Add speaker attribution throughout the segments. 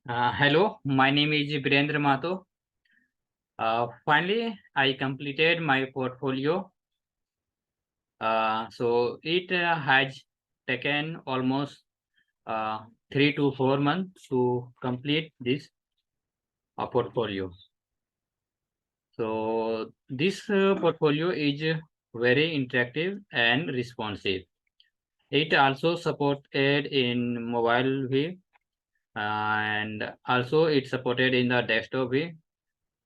Speaker 1: Hello, my name is Birendra Mato. Finally, I completed my portfolio. So it has taken almost 3 to 4 months to complete this portfolio. So this portfolio is very interactive and responsive. It also supported in mobile view and also it's supported in the desktop view.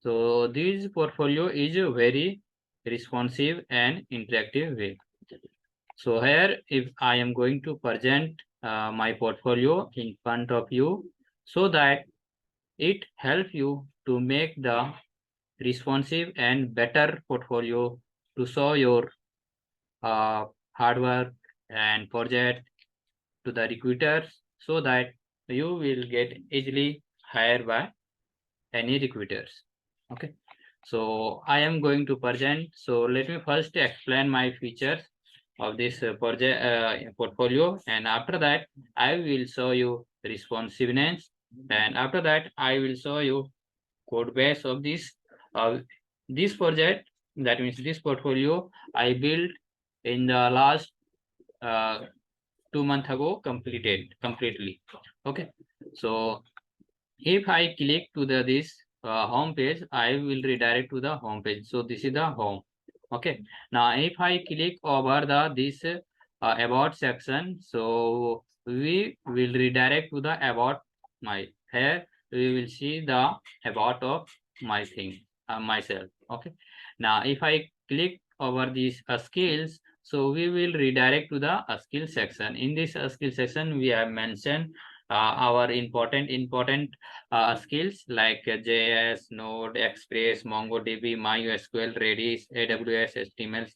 Speaker 1: So this portfolio is a very responsive and interactive way. So here, if I am going to present my portfolio in front of you, so that it help you to make the responsive and better portfolio to show your hard work and project to the recruiters, so that you will get easily hired by any recruiters. Okay, so I am going to present. So let me first explain my features of this project portfolio, and after that I will show you responsiveness, and after that I will show you code base of this project. That means this portfolio I built in the last uh, 2 months ago, completely. Okay, so if I click to this home page, I will redirect to the home page. So this is the home. Okay. Now, if I click over this about section, so we will redirect to the about my. Here we will see the about of my thing, myself. Okay. Now, if I click over these skills, so we will redirect to the skill section. In this skill section, we have mentioned our important skills like JS, Node, Express, MongoDB, MySQL, Redis, AWS, HTML,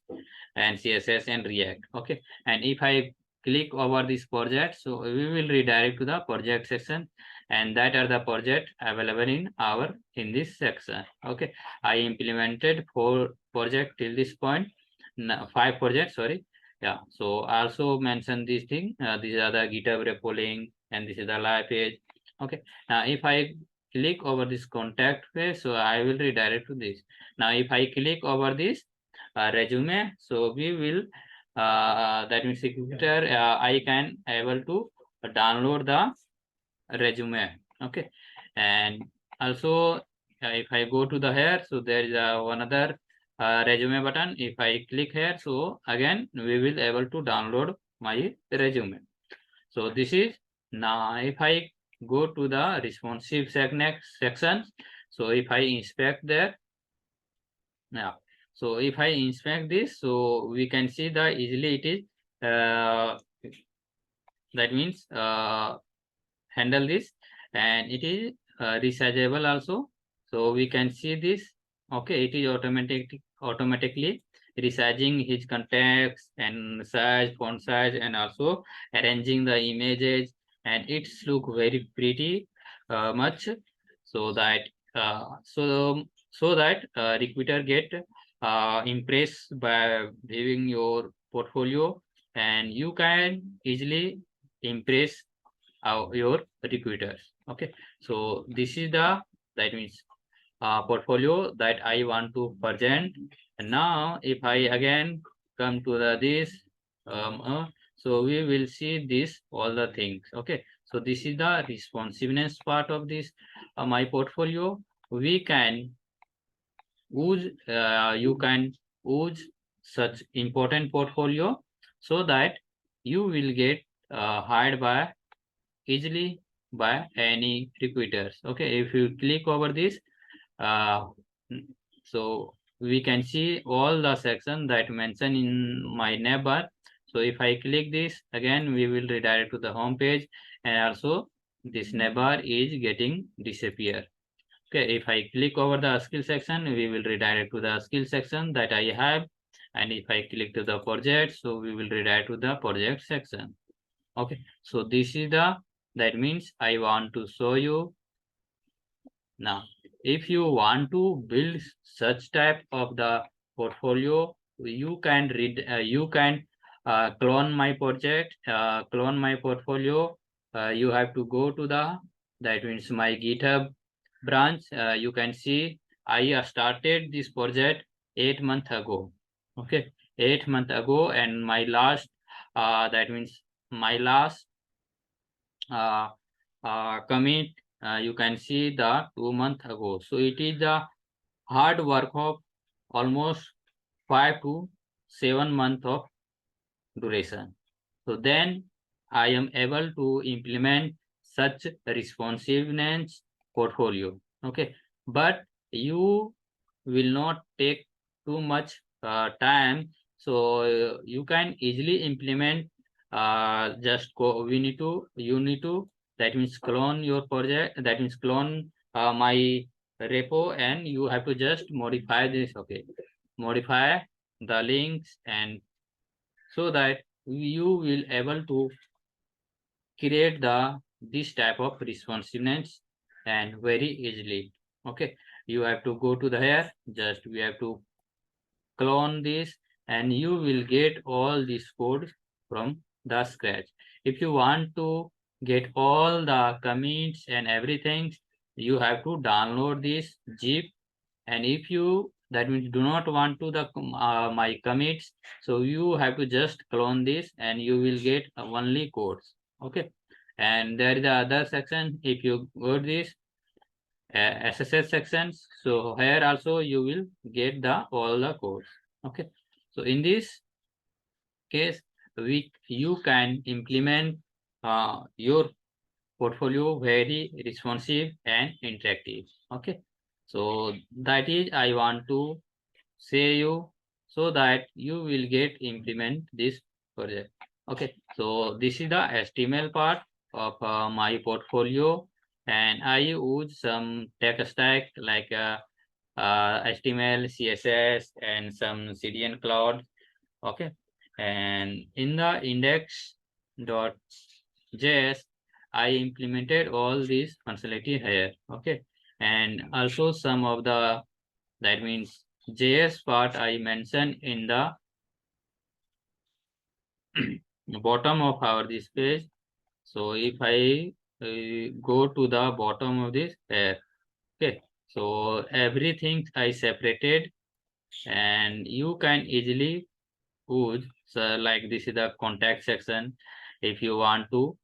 Speaker 1: and CSS and React. Okay, and if I click over this project, so we will redirect to the project section, and that are the project available in this section. Okay, I implemented 4 project till this point, 5 projects. Sorry. Yeah, so I also mentioned this thing. These are the GitHub repo link, and this is the live page. Okay, now if I click over this contact page, so I will redirect to this. Now if I click over this resume, so we will that means recruiter, I can able to download the resume. Okay, and also if I go to the here, so there is one other resume button. If I click here, so again we will able to download my resume. So this is. Now if I go to the responsive section, so if I inspect there, yeah, so if I inspect this, so we can see the easily it is that means handle this, and it is resizable also. So we can see this. Okay, it is automatically resizing his context and size, font size, and also arranging the images, and it's look very pretty much, so that recruiter get impressed by viewing your portfolio, and you can easily impress your recruiters. Okay, so this is the, that means portfolio that I want to present. And now if I again come to this, so we will see this all the things. Okay, so this is the responsiveness part of this my portfolio. We can use you can use such important portfolio, so that you will get hired by easily by any recruiters. Okay, if you click over this, uh, so we can see all the section that mentioned in my navbar. So if I click this again, we will redirect to the home page, and also this navbar is getting disappear. Okay, if I click over the skill section, we will redirect to the skill section that I have, and if I click to the project, so we will redirect to the project section. Okay, so this is the, that means I want to show you. Now if you want to build such type of the portfolio, you can read you can clone my project, clone my portfolio. You have to go to the that means my GitHub branch. You can see I started this project 8 months ago. Okay, 8 months ago, and my last that means my last commit you can see the 2 months ago. So it is the hard work of almost 5 to 7 months of duration. So then I am able to implement such responsiveness portfolio. Okay, but you will not take too much time. So you can easily implement. You need to, that means clone your project. That means clone my repo, and you have to just modify this. Okay, modify the links, and so that you will able to create this type of responsiveness and very easily. Okay, you have to go to the here, just we have to clone this, and you will get all these codes from the scratch. If you want to get all the commits and everything, you have to download this zip. And if you, that means, do not want to the my commits, so you have to just clone this and you will get only codes. Okay, and there is the other section. If you go this SSS sections, so here also you will get the all the codes. Okay, so in this case, you can implement your portfolio very responsive and interactive. Okay, so that is I want to say you, so that you will get implement this project. Okay, so this is the HTML part of my portfolio, and I use some tech stack like HTML, CSS, and some CDN cloud. Okay, and in the index.js, I implemented all these functionality here. Okay, and also some of the, that means, JS part I mentioned in the bottom of our this page. So if I go to the bottom of this here, okay, so everything I separated, and you can easily use. So like this is the contact section. If you want to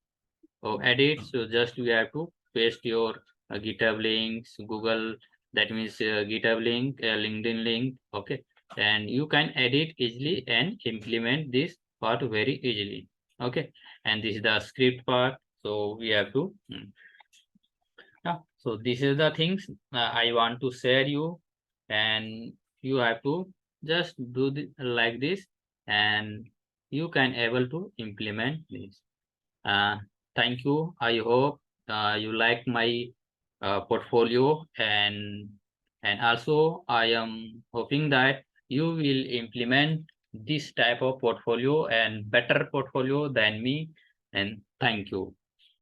Speaker 1: edit, so just you have to paste your GitHub links, Google, that means GitHub link, LinkedIn link. Okay, and you can edit easily and implement this part very easily. Okay, and this is the script part. So we have to yeah, so this is the things I want to share you, and you have to just do like this, and you can able to implement this. uh, Thank you. I hope you like my portfolio, and also I am hoping that you will implement this type of portfolio and better portfolio than me. And thank you.